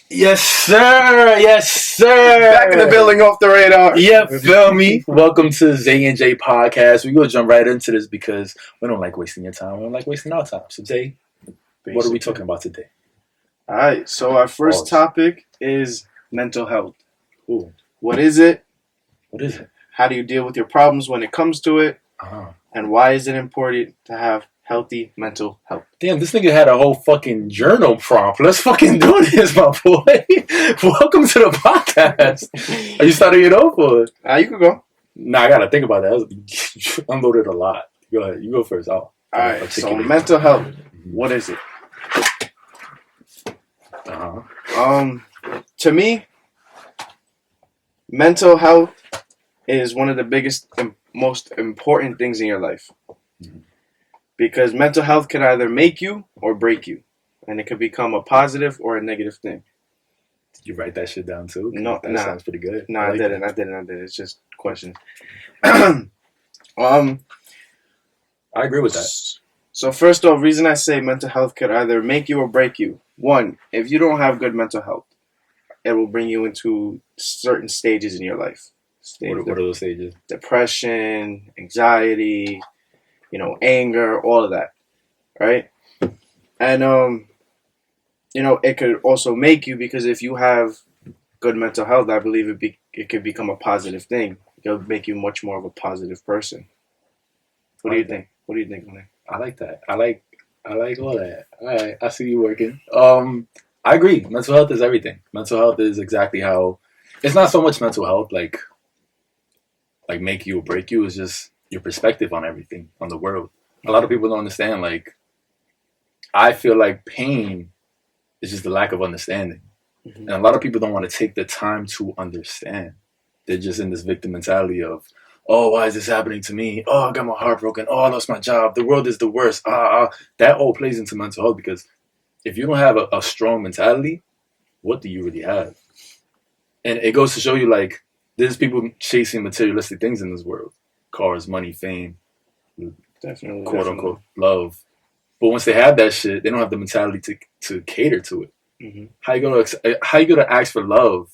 Yes, sir. Yes, sir. Back in the building, off the radar. Yep, feel me? Welcome to Jay&Zay podcast. We're going to jump right into this because we don't like wasting your time. We don't like wasting our time. So, Jay, what are we talking about today? All right, so our first Pause. topic is mental health. Ooh, What is it? what is it? How do you deal with your problems when it comes to it? Uh-huh. And why is it important to have healthy mental health? Damn, this nigga had a whole fucking journal prompt. Let's fucking do this, my boy. Welcome to the podcast. Are you starting it off or? You could go. Nah, I got to think about that. Unloaded a lot. Go ahead. You go first. All right, so mental health. What is it? Uh-huh. To me, mental health is one of the biggest and most important things in your life. Mhm. Because mental health can either make you or break you. And it could become a positive or a negative thing. Did you write that shit down too? No, that nah. sounds pretty good. No, I I like didn't. that. I didn't. It's just questions. I agree with that. So first off, reason I say mental health could either make you or break you. One, if you don't have good mental health, it will bring you into certain stages in your life. What are those stages? Depression, anxiety, anger, all of that, right? And it could also make you, because if you have good mental health, I believe it could become a positive thing. It'll make you much more of a positive person. What do you think? What do you think on that? I like that. I like all that. All right, I see you working. I agree. Mental health is everything. Mental health is exactly how. It's not so much mental health like make you or break you. It's just your perspective on everything, on the world. A lot of people don't understand. Like, I feel like pain is just the lack of understanding. Mm-hmm. And a lot of people don't want to take the time to understand. They're just in this victim mentality of, oh, why is this happening to me? Oh, I got my heart broken. Oh, I lost my job. The world is the worst. That all plays into mental health, because if you don't have a strong mentality, what do you really have? And it goes to show you, like, there's people chasing materialistic things in this world. Cars, money, fame, Definitely, quote unquote, love. But once they have that shit, they don't have the mentality to cater to it. Mm-hmm. How you gonna ask for love,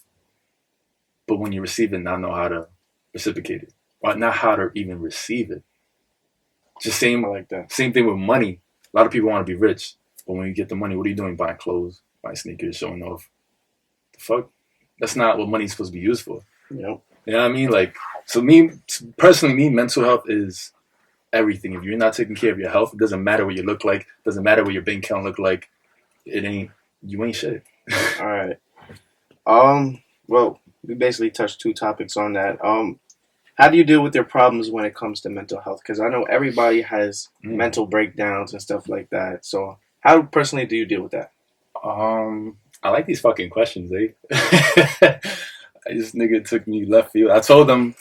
but when you receive it, not know how to reciprocate it, or not how to even receive it? Just I like that. same thing with money. A lot of people want to be rich, but when you get the money, what are you doing? Buying clothes, buying sneakers, showing off. The fuck? That's not what money's supposed to be used for. Yep. You know what I mean? Like, so me personally, mental health is everything. If you're not taking care of your health, it doesn't matter what you look like. It doesn't matter what your bank account look like. You ain't shit. All right. Well, we basically touched two topics on that. How do you deal with your problems when it comes to mental health? Because I know everybody has mental breakdowns and stuff like that. So, how personally do you deal with that? I like these fucking questions, eh? This nigga took me left field. I told them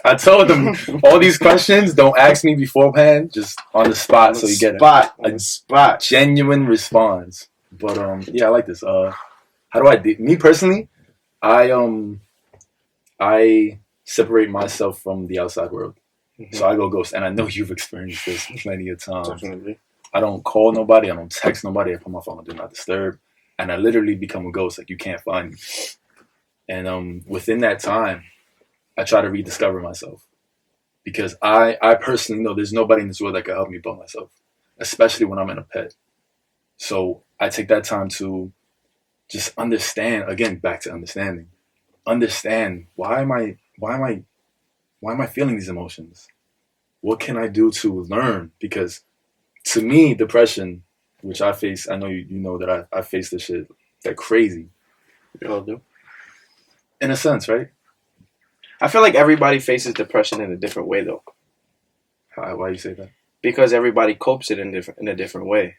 all these questions, don't ask me beforehand, just on the spot, so you get on the spot. Genuine response. But yeah, I like this. How do I me personally? I separate myself from the outside world. Mm-hmm. So I go ghost, and I know you've experienced this plenty of times. Definitely. I don't call nobody, I don't text nobody, I put my phone on do not disturb, and I literally become a ghost. Like, you can't find me. And within that time, I try to rediscover myself, because I personally know there's nobody in this world that can help me but myself, especially when I'm in a pet. So I take that time to just understand, again, back to understanding. Understand why am I feeling these emotions? What can I do to learn? Because to me, depression, which I face, I know you know that I face this shit like crazy. We all do. In a sense, right? I feel like everybody faces depression in a different way, though. Why do you say that? Because everybody copes it in a different way.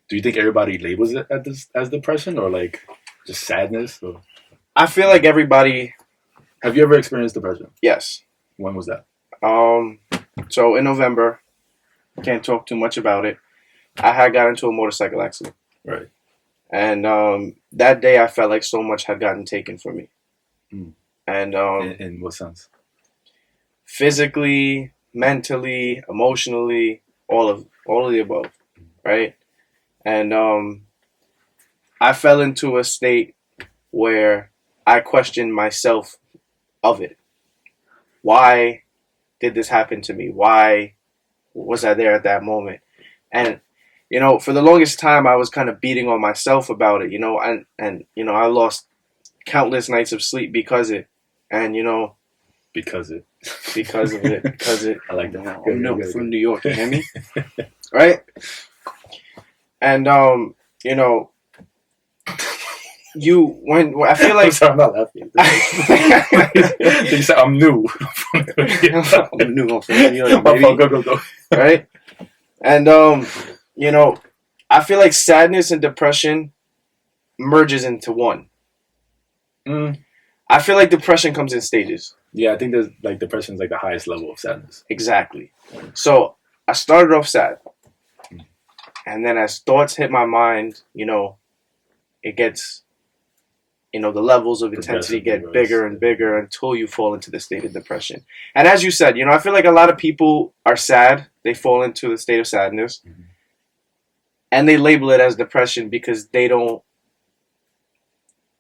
Do you think everybody labels it as depression, or like just sadness? Or? I feel like everybody. Have you ever experienced depression? Yes. When was that? So in November, can't talk too much about it. I had got into a motorcycle accident. Right. And that day I felt like so much had gotten taken from me. Mm. And in what sense? Physically, mentally, emotionally, all of the above, right? And I fell into a state where I question myself of it. Why did this happen to me? Why was I there at that moment? And for the longest time, I was kind of beating on myself about it. And I lost countless nights of sleep because it, and Because it. because of it, because it. I like that. I'm from New York, you hear me? Right? And when I feel like I'm sorry, I'm not laughing. You said I'm new. I'm new. I'm from New York, My baby. fault, go. Right? And I feel like sadness and depression merges into one. I feel like depression comes in stages. Yeah, I think there's like depression is like the highest level of sadness. Exactly. So I started off sad, and then as thoughts hit my mind, it gets, the levels of intensity get bigger and bigger until you fall into the state of depression. And as you said, I feel like a lot of people are sad. They fall into the state of sadness, and they label it as depression because they don't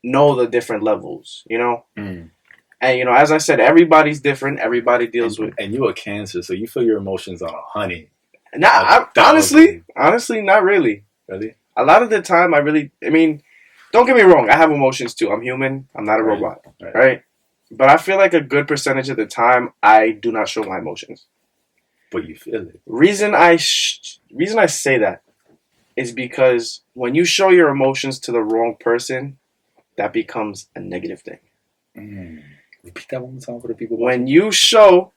know the different levels, And, as I said, everybody's different. Everybody deals with... And you're a Cancer, so you feel your emotions on a honey. Nah, honestly, not really. Really? A lot of the time, don't get me wrong. I have emotions too. I'm human. I'm not a robot, right? But I feel like a good percentage of the time, I do not show my emotions. But you feel it. Reason I say that is because when you show your emotions to the wrong person, that becomes a negative thing. Repeat that one more time for the people. When you show,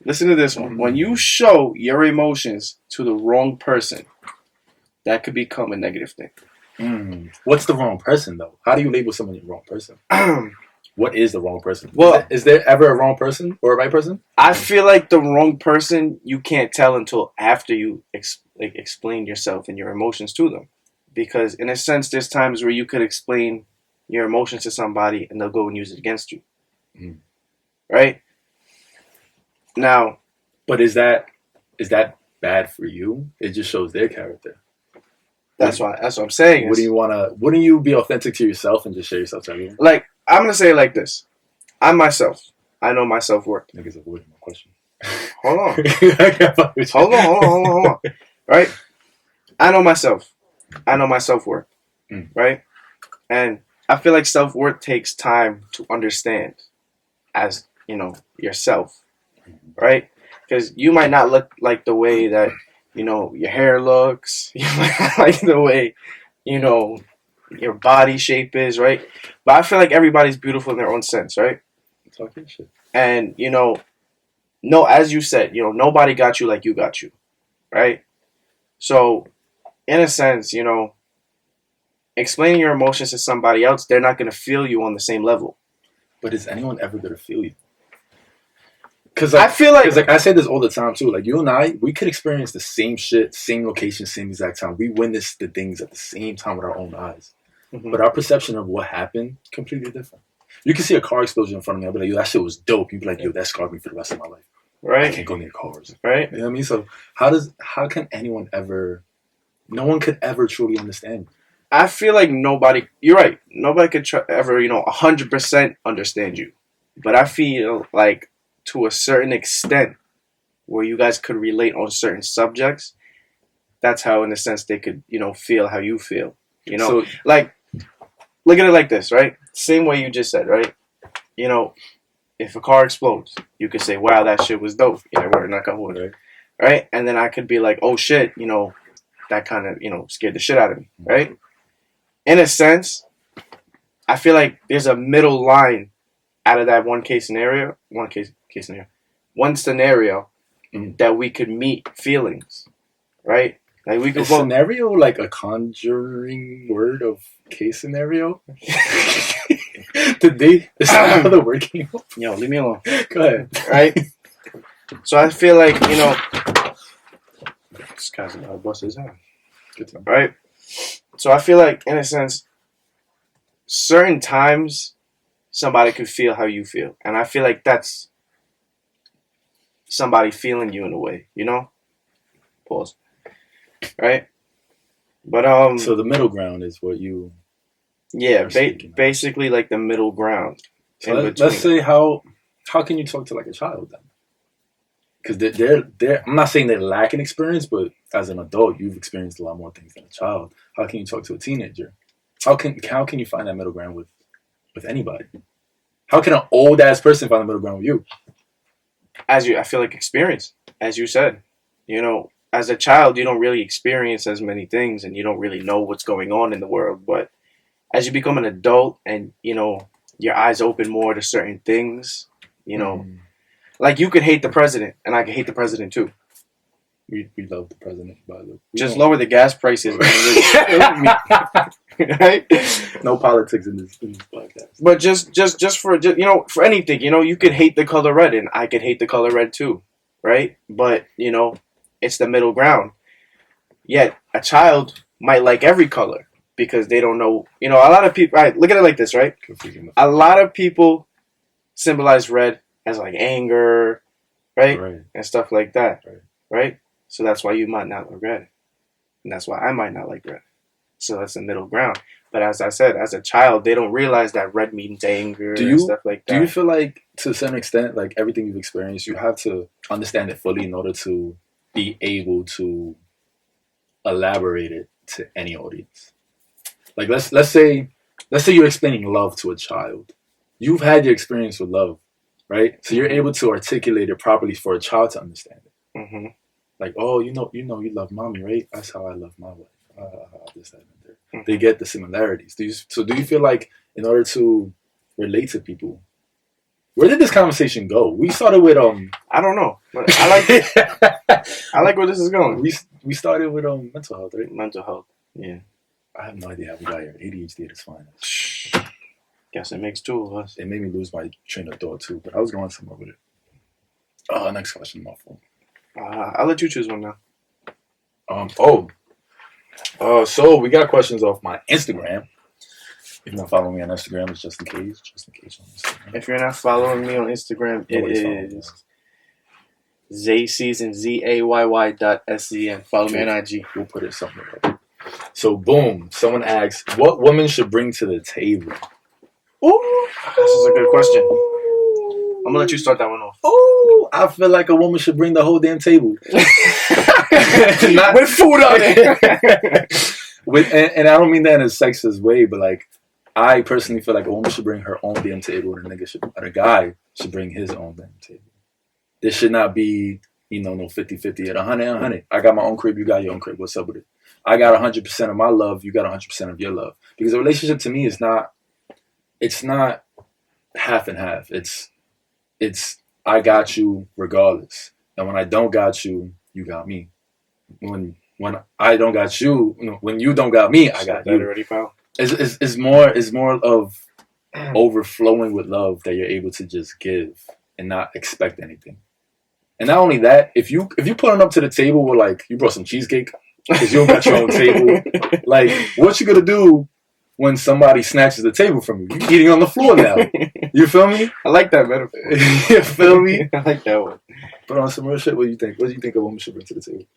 listen to this one. When you show your emotions to the wrong person, that could become a negative thing. What's the wrong person, though? How do you label someone the wrong person? What is the wrong person? Well, is there ever a wrong person or a right person? I feel like the wrong person you can't tell until after you explain yourself and your emotions to them. Because in a sense, there's times where you could explain your emotions to somebody and they'll go and use it against you. Right? Now, but is that bad for you? It just shows their character. That's what I'm saying. Wouldn't you be authentic to yourself and just share yourself to everyone? Like, I'm gonna say it like this. I'm myself. I know my self-worth. Niggas avoiding my question. Hold on. Hold on. Right? I know myself. I know my self-worth. Right? And I feel like self-worth takes time to understand as, yourself. Right? Because you might not look like the way that, your hair looks. You might not like the way, your body shape is, right? But I feel like everybody's beautiful in their own sense, right? Talking shit. And, no, as you said, nobody got you like you got you, right? So, in a sense, explaining your emotions to somebody else, they're not going to feel you on the same level. But is anyone ever going to feel you? Because I feel like I say this all the time too. Like you and I, we could experience the same shit, same location, same exact time. We witness the things at the same time with our own eyes. But our perception of what happened completely different. You can see a car explosion in front of me. I'll be like, yo, that shit was dope. You'd be like, yo, that scarred me for the rest of my life. Right. I can't go near cars. Right. You know what I mean? So how can anyone ever? No one could ever truly understand. I feel like you're right. Nobody could ever, 100% understand you. But I feel like to a certain extent where you guys could relate on certain subjects, that's how, in a sense, they could, feel how you feel. So, like, look at it like this, right? Same way you just said, right? If a car explodes, you could say, wow, that shit was dope. We're not going right? And then I could be like, oh shit, that kind of, scared the shit out of me, right? In a sense, I feel like there's a middle line out of that one scenario that we could meet feelings, right? Like we could scenario like a conjuring word of case scenario. Is that how the word came up? Yo, leave me alone. Go ahead. Right? So I feel like, this guy's about to bust his head. Good to know. Right? So I feel like, in a sense, certain times somebody could feel how you feel. And I feel like that's somebody feeling you in a way, Pause. Right? But so the middle ground is what you Yeah, Or speaking. basically like the middle ground. So let's say how can you talk to like a child then? Because they're I'm not saying they're lacking experience, but as an adult, you've experienced a lot more things than a child. How can you talk to a teenager? How can you find that middle ground with anybody? How can an old ass person find the middle ground with you? I feel like experience, as you said. As a child, you don't really experience as many things, and you don't really know what's going on in the world. But as you become an adult, and your eyes open more to certain things, like you could hate the president, and I could hate the president too. We love the president, by the way. Just lower the gas prices, right? No politics in this podcast. But just for anything, you could hate the color red, and I could hate the color red too, right? But it's the middle ground. Yet a child might like every color because they don't know. A lot of people. Right, look at it like this, right? A lot of people symbolize red as like anger, right? And stuff like that, right? So that's why you might not like red, and that's why I might not like red. So that's the middle ground. But as I said, as a child, they don't realize that red means anger and stuff like that. Do you feel like, to some extent, like everything you've experienced, you have to understand it fully in order to be able to elaborate it to any audience? Like let's say you're explaining love to a child. You've had your experience with love, right? So you're able to articulate it properly for a child to understand it. Mm-hmm. Like, oh, you love mommy, right? That's how I love my wife. This, that, and there. Mm-hmm. They get the similarities. Do you feel like in order to relate to people, where did this conversation go? We started with I don't know, but I like where this is going. We started with mental health, right? Mental health, yeah. I have no idea how we got here. ADHD at its finest. Guess it makes two of us. It made me lose my train of thought too, but I was going somewhere with it. Next question, my fault. I'll let you choose one now. So we got questions off my Instagram. If you're not following me on Instagram, it's just in case. On Instagram. If you're not following me on Instagram, it is Zayseason, ZAYY.SCN. Follow me on IG. We'll put it somewhere. So boom, someone asks, what woman should bring to the table? Ooh, this is a good question. I'm gonna let you start that one off. Oh, I feel like a woman should bring the whole damn table. With food on it. And I don't mean that in a sexist way, but like I personally feel like a woman should bring her own damn table, and a guy should bring his own damn table. There should not be, no 50-50 at 100. I got my own crib, you got your own crib. What's up with it? I got 100% of my love, you got 100% of your love. Because a relationship to me is not half and half. It's I got you regardless. And when I don't got you, you got me. When I don't got you, when you don't got me, I got you. Already found. It's more of overflowing with love that you're able to just give and not expect anything. And not only that, if you pulling up to the table with like you brought some cheesecake because you don't got your own table, like what you gonna do when somebody snatches the table from you? You're eating on the floor now. You feel me? I like that metaphor. You feel me? I like that one. But on some real shit, what do you think? What do you think a woman should bring to the table?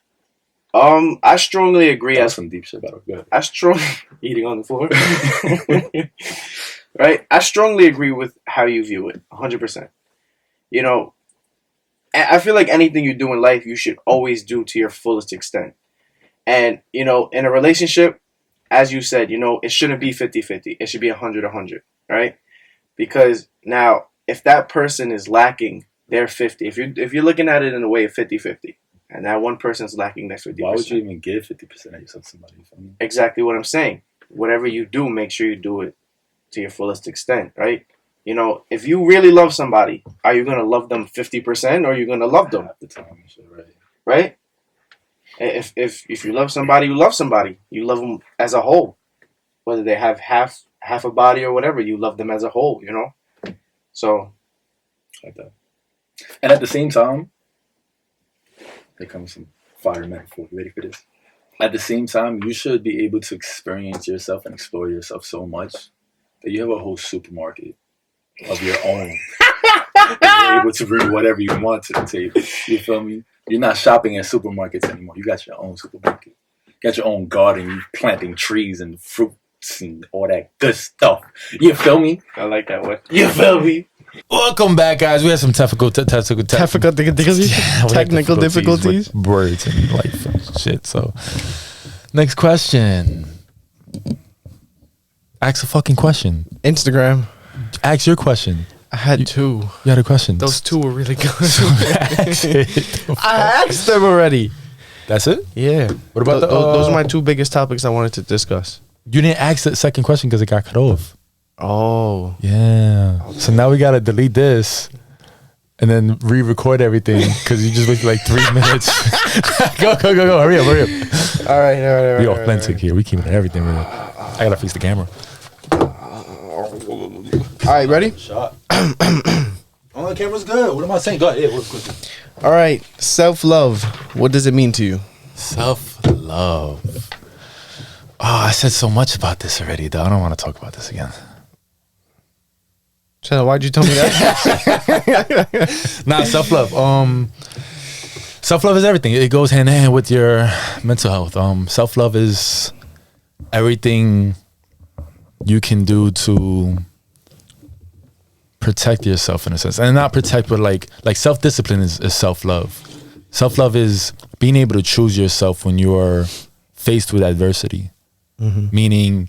I strongly agree. That's some deep shit about it. I strongly eating on the floor. Right? I strongly agree with how you view it. 100%. I feel like anything you do in life, you should always do to your fullest extent. And, in a relationship, as you said, it shouldn't be 50-50. It should be 100-100, right? Because now, if that person is lacking their 50, if you're looking at it in a way of 50-50, and that one person's lacking their 50%. Why would you even give 50% of yourself to somebody? Exactly what I'm saying. Whatever you do, make sure you do it to your fullest extent, right? If you really love somebody, are you going to love them 50% or are you going to love them? Half the time, right? If you love somebody, you love somebody. You love them as a whole. Whether they have half a body or whatever, you love them as a whole, So. Like that. And at the same time, here comes some fire metaphor. You ready for this? At the same time, you should be able to experience yourself and explore yourself so much that you have a whole supermarket of your own. You're able to bring whatever you want to the table. You feel me? You're not shopping at supermarkets anymore. You got your own supermarket. You got your own garden. You're planting trees and fruit and all that good stuff. You feel me? I like that one. You feel me? Welcome back, guys. We had some technical difficulties. with words and life and shit. So, next question. Ask a fucking question. Instagram. Ask your question. I had two. You had a question. Those two were really good. I asked them already. That's it? Yeah. What about those are my two biggest topics I wanted to discuss. You didn't ask the second question because it got cut off. Oh. Yeah. Okay. So now we got to delete this and then re-record everything because you just wasted like 3 minutes. Go. Hurry up. All right. We authentic here. We keeping everything real. I got to fix the camera. All right, ready? Shot. Oh, the camera's good. What am I saying? Go ahead. All right. Self-love. What does it mean to you? Self-love. Oh, I said so much about this already, though. I don't want to talk about this again. So why'd you tell me that? Nah, self-love. Self-love is everything. It goes hand in hand with your mental health. Self-love is everything you can do to protect yourself in a sense. And not protect, but like self-discipline is self-love. Self-love is being able to choose yourself when you are faced with adversity. Mm-hmm. Meaning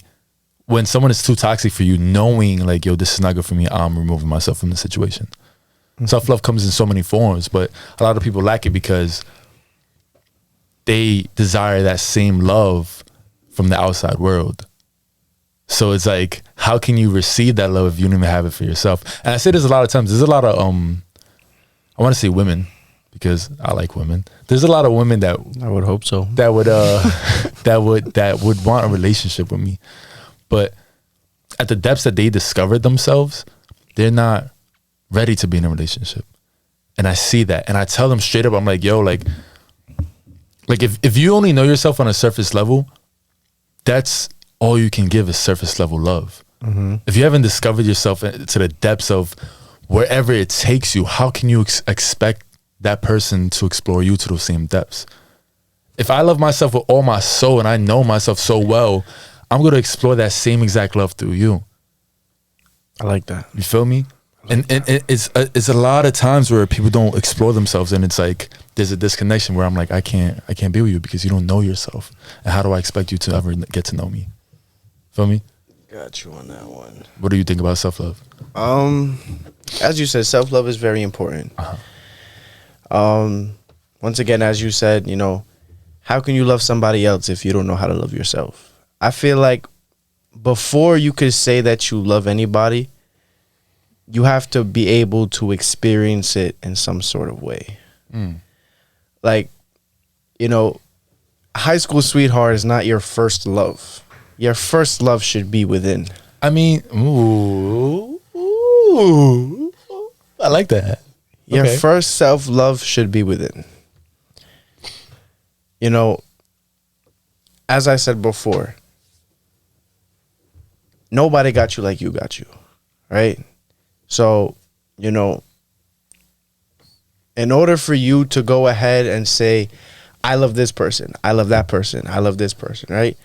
when someone is too toxic for you, knowing like, yo, this is not good for me, I'm removing myself from the situation. Mm-hmm. Self-love comes in so many forms, but a lot of people lack it because they desire that same love from the outside world. So it's like, how can you receive that love if you don't even have it for yourself? And I say this a lot of times. There's a lot of, I want to say women because I like women. There's a lot of women that I would hope so. That would that would want a relationship with me. But at the depths that they discovered themselves, they're not ready to be in a relationship. And I see that. And I tell them straight up, I'm like, yo, like if you only know yourself on a surface level, that's all you can give is surface level love. Mm-hmm. If you haven't discovered yourself to the depths of wherever it takes you, how can you expect that person to explore you to those same depths? If I love myself with all my soul and I know myself so well, I'm going to explore that same exact love through you. I like that. You feel me? And it's a lot of times where people don't explore themselves, and it's like there's a disconnection where I'm like, I can't be with you because you don't know yourself. And how do I expect you to ever get to know me? Feel me? Got you on that one. What do you think about self-love? As you said, self-love is very important. Once again, as you said, you know, how can you love somebody else if you don't know how to love yourself? I feel like before you could say that you love anybody, you have to be able to experience it in some sort of way. Like, you know, high school sweetheart is not your first love. Your first love should be within. I mean, ooh, I like that. Your first self-love should be within. You know, as I said before, nobody got you like you got you, right? So, you know, in order for you to go ahead and say, I love this person, I love that person, I love this person, right?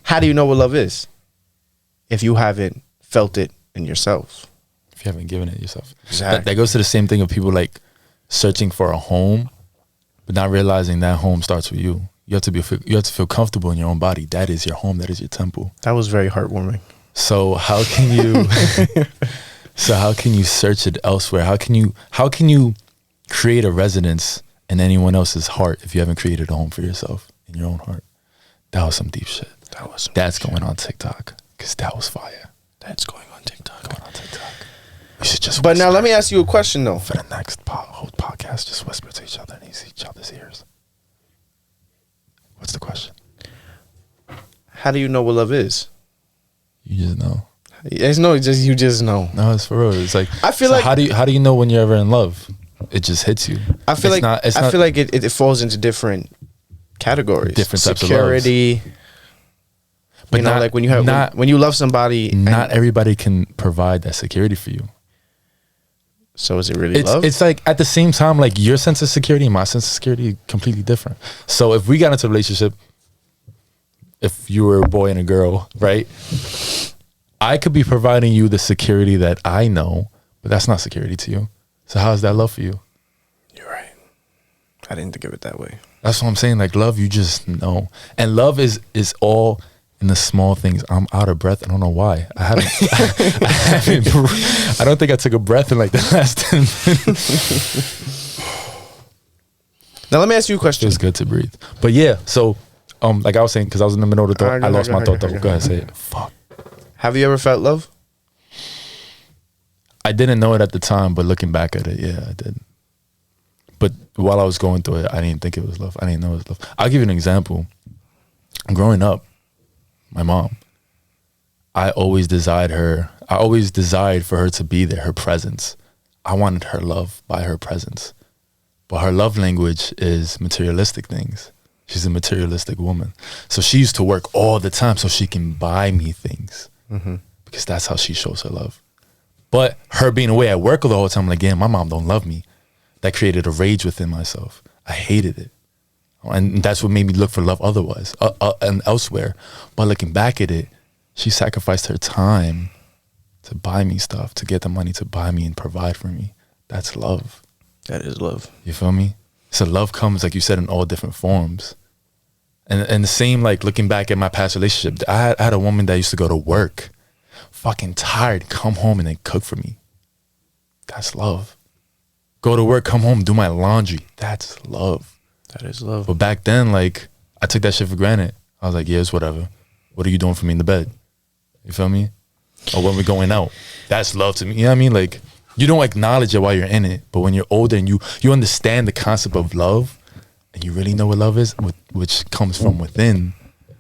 How do you know what love is? If you haven't felt it in yourself. If you haven't given it yourself. Exactly. That goes to the same thing of people like searching for a home, but not realizing that home starts with you. You have to feel comfortable in your own body. That is your home. That is your temple. That was very heartwarming. So how can you search it elsewhere? How can you create a residence in anyone else's heart if you haven't created a home for yourself in your own heart? That was some deep shit. That's going on TikTok because that was fire. That's going on TikTok. We should just. But now let me ask you a question though. For the next whole podcast, just whisper to each other in each other's ears. What's the question? How do you know what love is? You just know. It's no, you just know. No, it's for real. It's like I feel like how do you know when you're ever in love? It just hits you. I feel like it falls into different categories. Different types security. of loves. But you know, like when you have when you love somebody, not everybody can provide that security for you. So is it really love? It's like at the same time, like your sense of security and my sense of security are completely different. So if we got into a relationship, if you were a boy and a girl, right? I could be providing you the security that I know, but that's not security to you. So how is that love for you? You're right. I didn't think of it that way. That's what I'm saying. Like love, you just know. And love is all in the small things. I'm out of breath. I don't know why. I don't think I took a breath in like the last 10 minutes. Now let me ask you a question. It's good to breathe. But yeah, so like I was saying, because I was in the middle of the thought, I lost my thought though. Go ahead, say it. Fuck. Have you ever felt love? I didn't know it at the time, but looking back at it, yeah, I did. But while I was going through it, I didn't think it was love. I didn't know it was love. I'll give you an example. Growing up, my mom, I always desired for her to be there, her presence. I wanted her love by her presence. But her love language is materialistic things. She's a materialistic woman. So she used to work all the time so she can buy me things. Mm-hmm. Because that's how she shows her love. But her being away at work all the whole time, like, yeah, my mom don't love me. That created a rage within myself. I hated it. And that's what made me look for love otherwise and elsewhere. But looking back at it, she sacrificed her time to buy me stuff, to get the money to buy me and provide for me. That's love. That is love. You feel me? So love comes, like you said, in all different forms. And the same, like looking back at my past relationship, I had a woman that used to go to work, fucking tired, come home and then cook for me. That's love. Go to work, come home, do my laundry. That's love. That is love. But back then, like, I took that shit for granted. I was like, yeah, it's whatever. What are you doing for me in the bed? You feel me? Or when we're going out. That's love to me. You know what I mean? Like, you don't acknowledge it while you're in it. But when you're older and you understand the concept of love, and you really know what love is, which comes from within,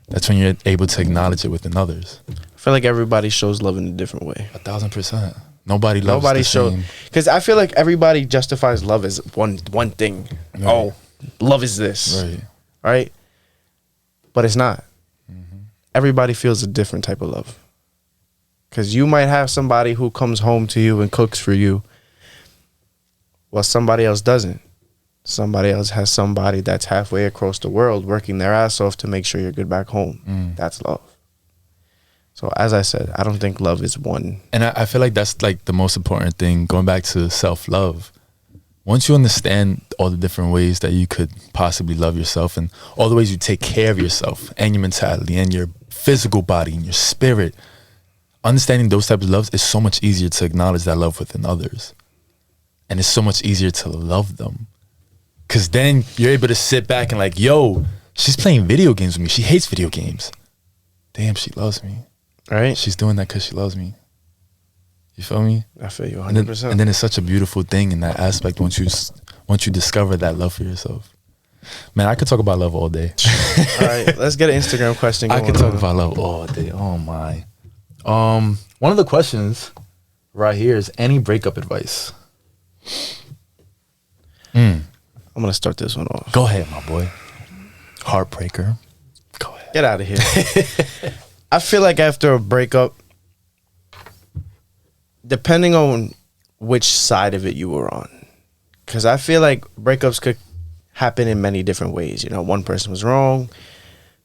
that's when you're able to acknowledge it within others. I feel like everybody shows love in a different way. 1,000%. Nobody loves the same. Because I feel like everybody justifies love as one thing. Right. Oh, love is this. Right? But it's not. Mm-hmm. Everybody feels a different type of love. Because you might have somebody who comes home to you and cooks for you, while somebody else doesn't. Somebody else has somebody that's halfway across the world working their ass off to make sure you're good back home. That's love. So as I said, I don't think love is one. And I feel like that's like the most important thing, going back to self-love. Once you understand all the different ways that you could possibly love yourself and all the ways you take care of yourself and your mentality and your physical body and your spirit, understanding those types of loves is so much easier to acknowledge that love within others. And it's so much easier to love them. Because then you're able to sit back and like, yo, she's playing video games with me. She hates video games. Damn, she loves me. Right? She's doing that because she loves me. You feel me? I feel you 100%. And then it's such a beautiful thing in that aspect once you discover that love for yourself. Man, I could talk about love all day. All right, let's get an Instagram question going. I could talk about love all day. Oh my. One of the questions right here is any breakup advice? I'm going to start this one off. Go ahead, my boy. Heartbreaker. Go ahead. Get out of here. I feel like after a breakup, depending on which side of it you were on, because I feel like breakups could happen in many different ways. You know, one person was wrong,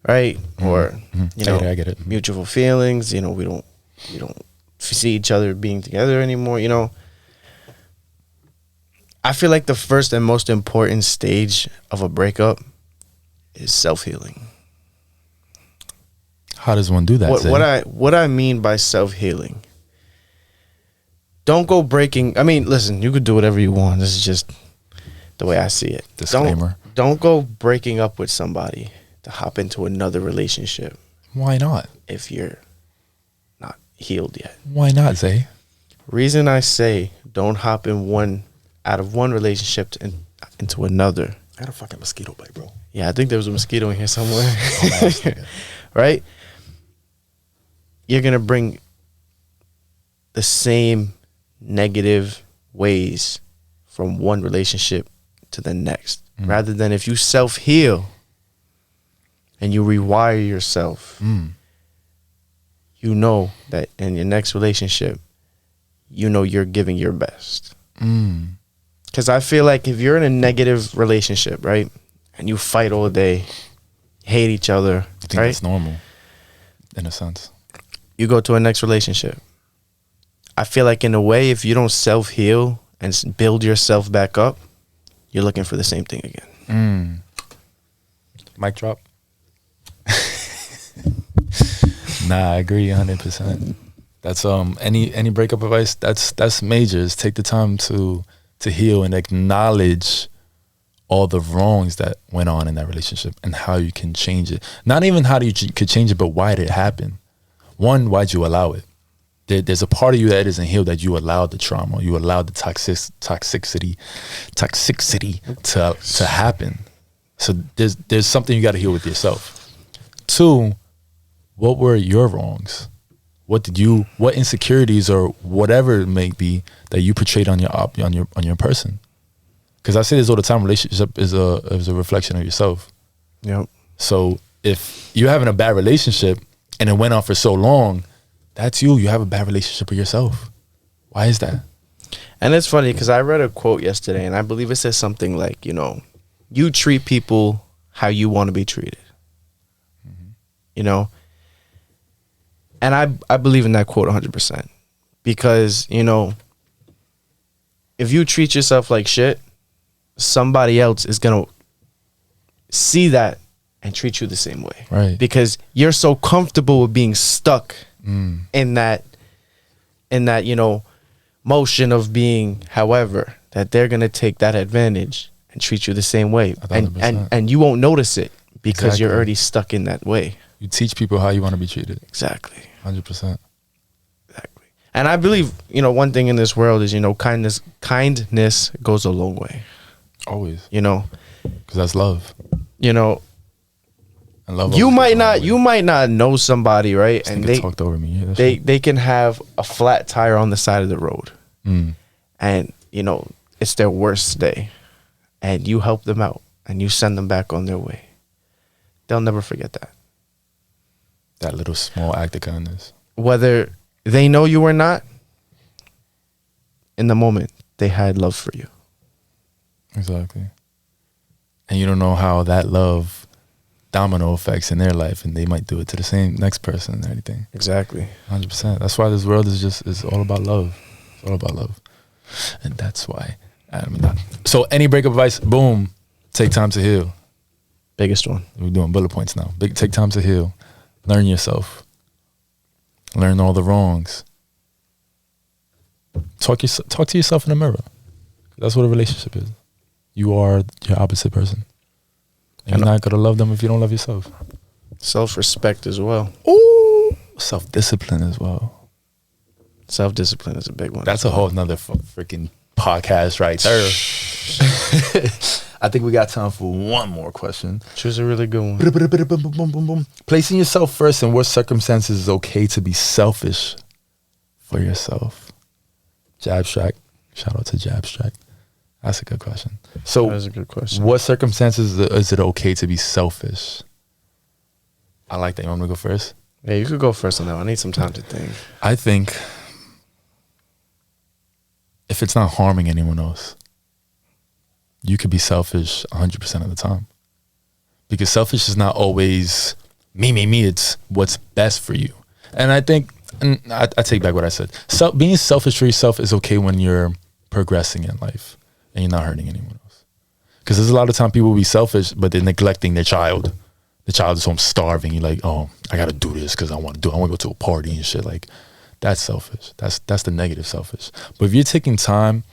right? Or, you know, I get it. Mutual feelings. You know, we don't see each other being together anymore, you know. I feel like the first and most important stage of a breakup is self-healing. How does one do that? What I mean by self-healing, don't go breaking. I mean, listen, you could do whatever you want. This is just the way I see it. Disclaimer. Don't go breaking up with somebody to hop into another relationship. Why not? If you're not healed yet. Why not, Zay? Reason I say don't hop out of one relationship into another. I had a fucking mosquito bite, bro. Yeah, I think there was a mosquito in here somewhere. Right? You're going to bring the same negative ways from one relationship to the next. Rather than if you self-heal and you rewire yourself, you know that in your next relationship, you know you're giving your best. Because I feel like if you're in a negative relationship, right, and you fight all day, hate each other, I think that's normal. in a sense. You go to a next relationship. I feel like in a way, if you don't self-heal and build yourself back up, you're looking for the same thing again. Mic drop. Nah, I agree 100%. That's any breakup advice. That's major. Is take the time to heal and acknowledge all the wrongs that went on in that relationship and how you can change it. Not even how you could change it, but why did it happen? One, why'd you allow it? There's a part of you that isn't healed, that you allowed the trauma, you allowed the toxicity to happen. So there's something you got to heal with yourself. Two, what were your wrongs? What insecurities or whatever it may be that you portrayed on your person? Because I say this all the time, relationship is a reflection of yourself. Yep. So if you're having a bad relationship and it went on for so long, that's you. You have a bad relationship with yourself. Why is that? And it's funny because I read a quote yesterday, and I believe it says something like, you treat people how you want to be treated. And I believe in that quote 100%. Because, if you treat yourself like shit, somebody else is going to see that and treat you the same way. Right. Because you're so comfortable with being stuck in that motion of being however, that they're going to take that advantage and treat you the same way. And you won't notice it because you're already stuck in that way. You teach people how you want to be treated. Exactly. 100%. Exactly. And I believe, one thing in this world is, kindness goes a long way. Always. Because that's love. And love you might not know somebody, right? And they talked over me. Yeah, they can have a flat tire on the side of the road. And, it's their worst day. And you help them out and you send them back on their way. They'll never forget that. That little small act of kindness. Whether they know you or not, in the moment, they had love for you. Exactly. And you don't know how that love domino effects in their life, and they might do it to the same next person and everything. Exactly. 100%. That's why this world is all about love. It's all about love. And that's why. So any breakup advice, boom, take time to heal. Biggest one. We're doing bullet points now. Take time to heal. Learn yourself. Learn all the wrongs. Talk to yourself in the mirror. That's what a relationship is. You are your opposite person. And you're not going to love them if you don't love yourself. Self-respect as well. Ooh. Self-discipline as well. Self-discipline is a big one. That's a whole nother freaking podcast right there. I think we got time for one more question. Choose a really good one. Placing yourself first, in what circumstances is okay to be selfish for yourself? Jabstrack. Shout out to Jabstrack. That's a good question. So, that is a good question. What circumstances is it okay to be selfish? I like that. You want me to go first? Yeah, you could go first on that one. I need some time to think. I think if it's not harming anyone else, you could be selfish 100% of the time. Because selfish is not always me. It's what's best for you. And I think, and I take back what I said. Being selfish for yourself is okay when you're progressing in life and you're not hurting anyone else. Because there's a lot of time people will be selfish, but they're neglecting their child. The child is home starving. You're like, oh, I got to do this because I want to go to a party and shit. Like, that's selfish. That's the negative selfish. But if you're taking time,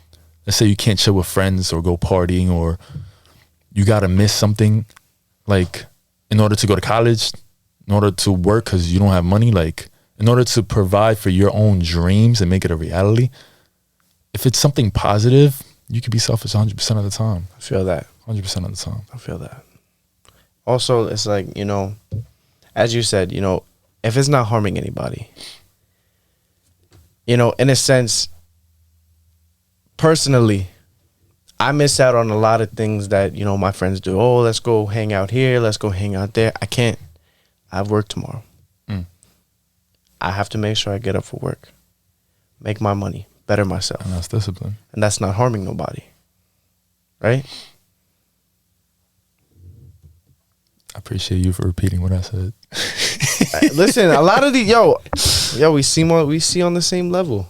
let's say you can't chill with friends or go partying, or you got to miss something, like in order to go to college, in order to work because you don't have money, like in order to provide for your own dreams and make it a reality, if it's something positive, you can be selfish 100% of the time. I feel that. 100% of the time. I feel that. Also, it's like, as you said, if it's not harming anybody, in a sense, personally, I miss out on a lot of things that, my friends do. Oh, let's go hang out here. Let's go hang out there. I can't. I have work tomorrow. I have to make sure I get up for work, make my money, better myself. And that's discipline. And that's not harming nobody. Right? I appreciate you for repeating what I said. Listen, a lot of the we see on the same level.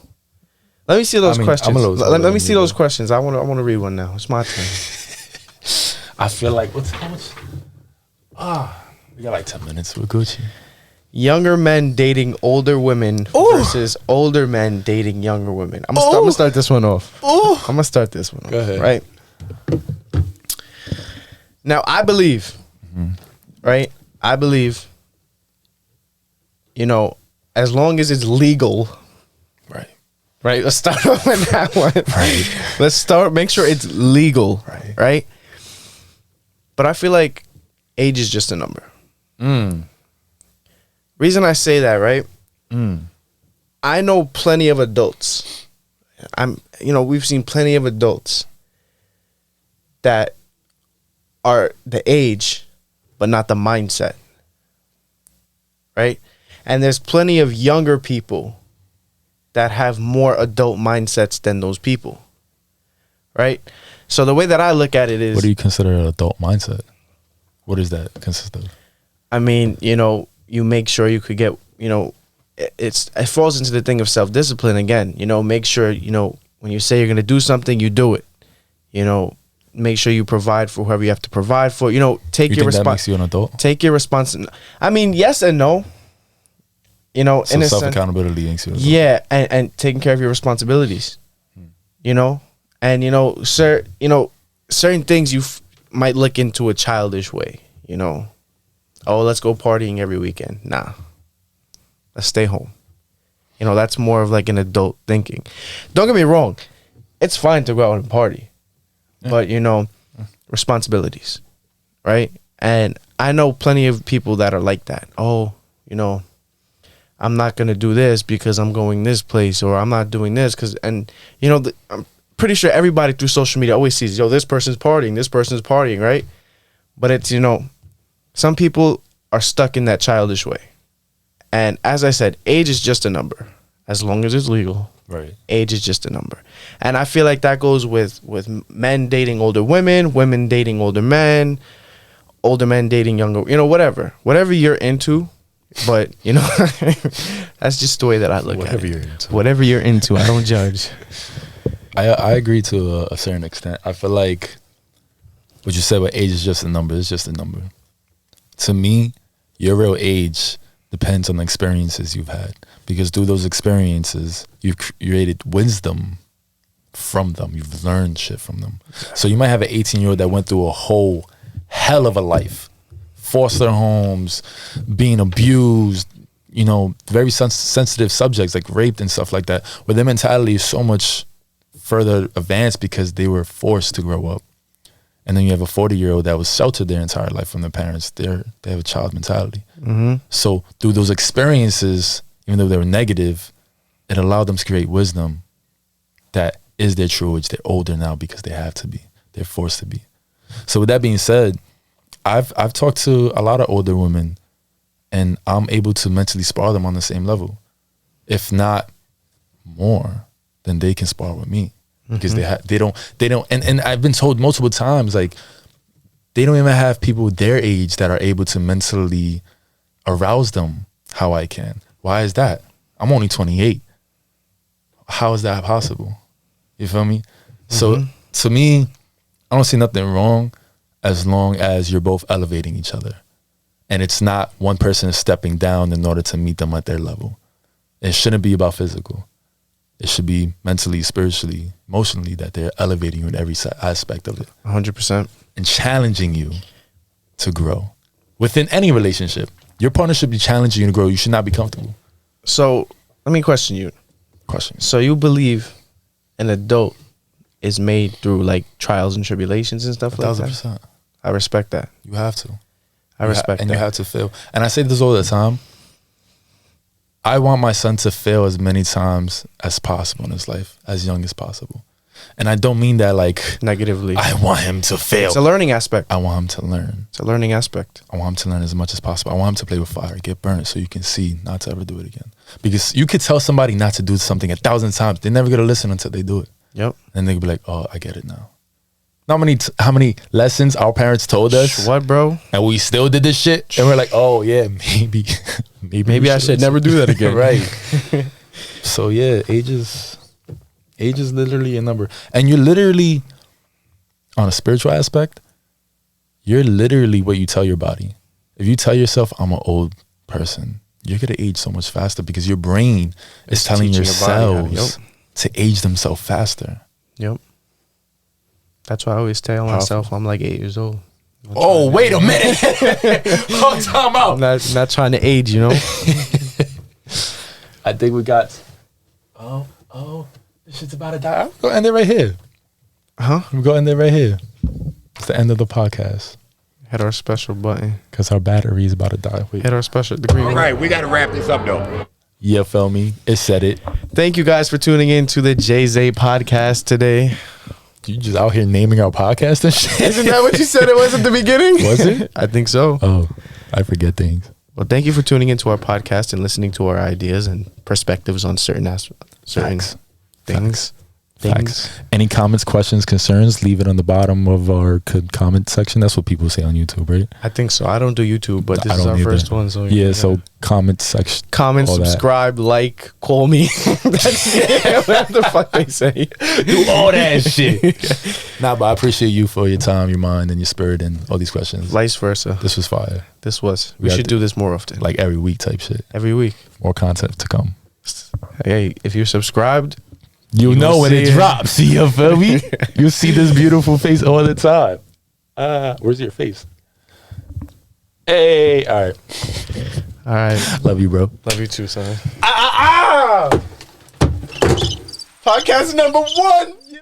Let me see those questions. Let me see those questions. I want to read one now. It's my turn. I feel like how much? We got like 10 minutes. We're Gucci. Younger men dating older women versus older men dating younger women. I'm gonna start this one off. I'm gonna start this one off. Go ahead. Right. Now I believe, right? I believe, as long as it's legal, right? Let's start off with that one. Right. Make sure it's legal, right? But I feel like age is just a number. Reason I say that, right? I know plenty of adults. We've seen plenty of adults that are the age, but not the mindset, right? And there's plenty of younger people that have more adult mindsets than those people, right? So the way that I look at it is... What do you consider an adult mindset? What does that consist of? I mean, you make sure you could get, it falls into the thing of self-discipline again. Make sure, when you say you're going to do something, you do it. Make sure you provide for whoever you have to provide for. Take your responsibility. That makes you an adult? Take your responsibility. I mean, yes and no. So self-accountability makes you an adult. Yeah, and taking care of your responsibilities. And certain things you might look into a childish way. Oh, let's go partying every weekend. Nah, let's stay home. That's more of like an adult thinking. Don't get me wrong, it's fine to go out and party, but responsibilities, right? And I know plenty of people that are like that. Oh, I'm not gonna do this because I'm going this place, or I'm not doing this because, I'm pretty sure everybody through social media always sees, this person's partying, right? But it's, some people are stuck in that childish way. And as I said, age is just a number. As long as it's legal, right? Age is just a number. And I feel like that goes with men dating older women dating older men dating younger, whatever. Whatever you're into, but, that's just the way that I look at it. Whatever you're into, I don't judge. I agree to a certain extent. I feel like what you said about age is just a number. It's just a number. To me, your real age depends on the experiences you've had, because through those experiences, you've created wisdom from them. You've learned shit from them. So you might have an 18-year-old that went through a whole hell of a life, foster homes, being abused, very sensitive subjects like raped and stuff like that, where their mentality is so much further advanced because they were forced to grow up. And then you have a 40-year-old that was sheltered their entire life from their parents. They have a child mentality. So through those experiences, even though they were negative, it allowed them to create wisdom that is their true age. They're older now because they have to be. They're forced to be. So with that being said, I've talked to a lot of older women, and I'm able to mentally spar them on the same level, if not more than they can spar with me. Because they don't and I've been told multiple times, like, they don't even have people their age that are able to mentally arouse them how I can. Why is that? I'm only 28. How is that possible? You feel me? So to me, I don't see nothing wrong as long as you're both elevating each other, and it's not one person is stepping down in order to meet them at their level. It shouldn't be about physical. It should be mentally, spiritually, emotionally, that they're elevating you in every aspect of it. 100%. And challenging you to grow. Within any relationship, your partner should be challenging you to grow. You should not be comfortable. So let me question you. So you believe an adult is made through like trials and tribulations and stuff like that? 1,000%. I respect that. You have to. I respect that. And you have to fail. And I say this all the time. I want my son to fail as many times as possible in his life, as young as possible. And I don't mean that like negatively. I want him to fail. It's a learning aspect. I want him to learn. It's a learning aspect. I want him to learn as much as possible. I want him to play with fire, get burnt, so you can see not to ever do it again. Because you could tell somebody not to do something 1,000 times. They're never going to listen until they do it. Yep. And they'll be like, oh, I get it now. how many lessons our parents told us, What, bro? and we still did this shit, and we're like, oh yeah, maybe Maybe I should never do that again. right. So yeah, age is literally a number, and you're literally on a spiritual aspect. You're literally what you tell your body. If you tell yourself, I'm an old person, you're gonna age so much faster because your brain is telling your teaching your body how to- cells to age themselves faster. Yep. That's why I always tell myself I'm like 8 years old. Oh, wait a minute. Hold time out. I'm not trying to age, you know? I think we got. Oh, this shit's about to die. I'm gonna end it right here. Huh? We're gonna end it right here. It's the end of the podcast Hit our special button. because our battery is about to die. Wait. Hit our special degree. All right, we got to wrap this up, though. Yeah, feel me? It said it. Thank you guys for tuning in to the Jay&Zay podcast today. You just out here naming our podcast and shit. Isn't that what you said it was at the beginning? Was it? I think so. Oh, I forget things. Well, thank you for tuning into our podcast and listening to our ideas and perspectives on certain Facts. things. Facts. Any comments, questions, concerns, leave it on the bottom of our comment section. That's what people say on YouTube, right? I think so. I don't do YouTube, but this I is don't our either. first one. So Yeah, so comment section. comment, all that. subscribe, like, call me. That's whatever the fuck they say. Do all that shit. Nah, but I appreciate you for your time, your mind, and your spirit, and all these questions. Vice versa. This was fire. We got should do this more often. Like every week type shit. Every week. More content to come. Hey, if you're subscribed, You know when see it it. drops. You feel me? You see this beautiful face all the time. Where's your face? Hey, all right. all right. Love you, bro. Love you too, son. Podcast number 1.